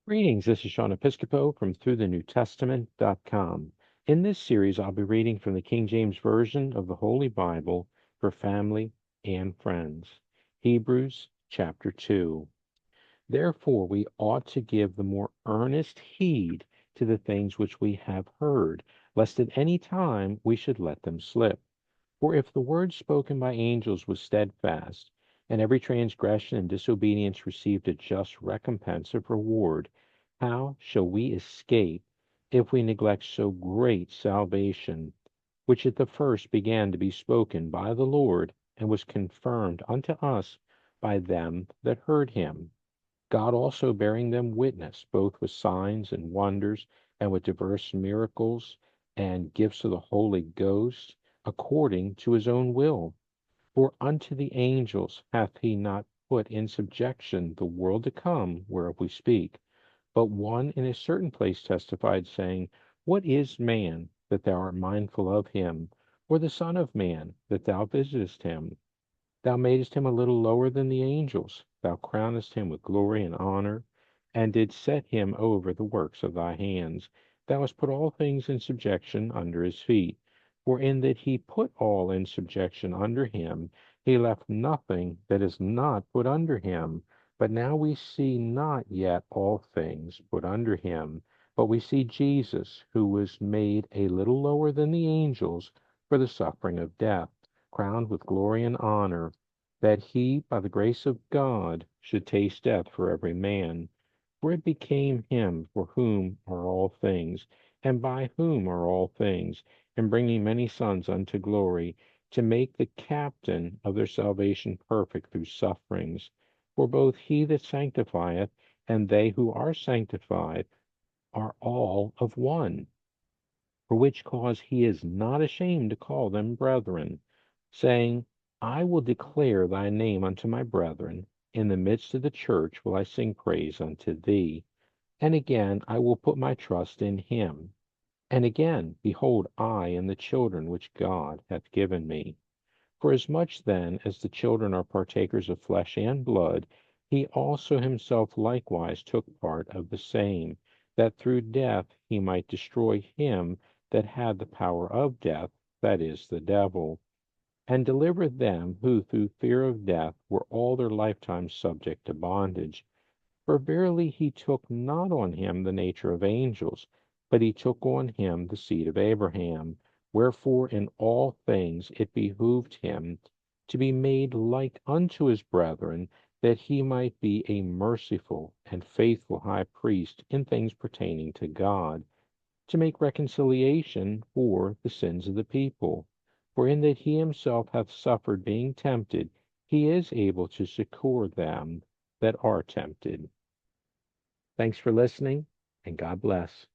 Greetings, this is Sean Episcopo from ThroughTheNewTestament.com. In this series, I'll be reading from the King James Version of the Holy Bible for family and friends. Hebrews chapter 2. Therefore, we ought to give the more earnest heed to the things which we have heard, lest at any time we should let them slip. For if the word spoken by angels was steadfast, and every transgression and disobedience received a just recompense of reward, how shall we escape if we neglect so great salvation, which at the first began to be spoken by the Lord, and was confirmed unto us by them that heard him? God also bearing them witness, both with signs and wonders, and with diverse miracles and gifts of the Holy Ghost, according to his own will. For unto the angels hath he not put in subjection the world to come, whereof we speak. But one in a certain place testified, saying, What is man, that thou art mindful of him? Or the Son of man, that thou visitest him? Thou madest him a little lower than the angels. Thou crownest him with glory and honor, and didst set him over the works of thy hands. Thou hast put all things in subjection under his feet. For in that he put all in subjection under him, he left nothing that is not put under him. But now we see not yet all things put under him, but we see Jesus, who was made a little lower than the angels for the suffering of death, crowned with glory and honor, that he, by the grace of God, should taste death for every man. For it became him for whom are all things, and by whom are all things, in bringing many sons unto glory, to make the captain of their salvation perfect through sufferings. For both he that sanctifieth and they who are sanctified are all of one, for which cause he is not ashamed to call them brethren, saying, I will declare thy name unto my brethren. In the midst of the church will I sing praise unto thee. And again, I will put my trust in him. And again, behold, I and the children which God hath given me. For as much then as the children are partakers of flesh and blood, he also himself likewise took part of the same, that through death he might destroy him that had the power of death, that is, the devil, and deliver them who through fear of death were all their lifetime subject to bondage. For verily he took not on him the nature of angels, but he took on him the seed of Abraham. Wherefore in all things it behooved him to be made like unto his brethren, that he might be a merciful and faithful high priest in things pertaining to God, to make reconciliation for the sins of the people. For in that he himself hath suffered being tempted, he is able to succor them that are tempted. Thanks for listening, and God bless.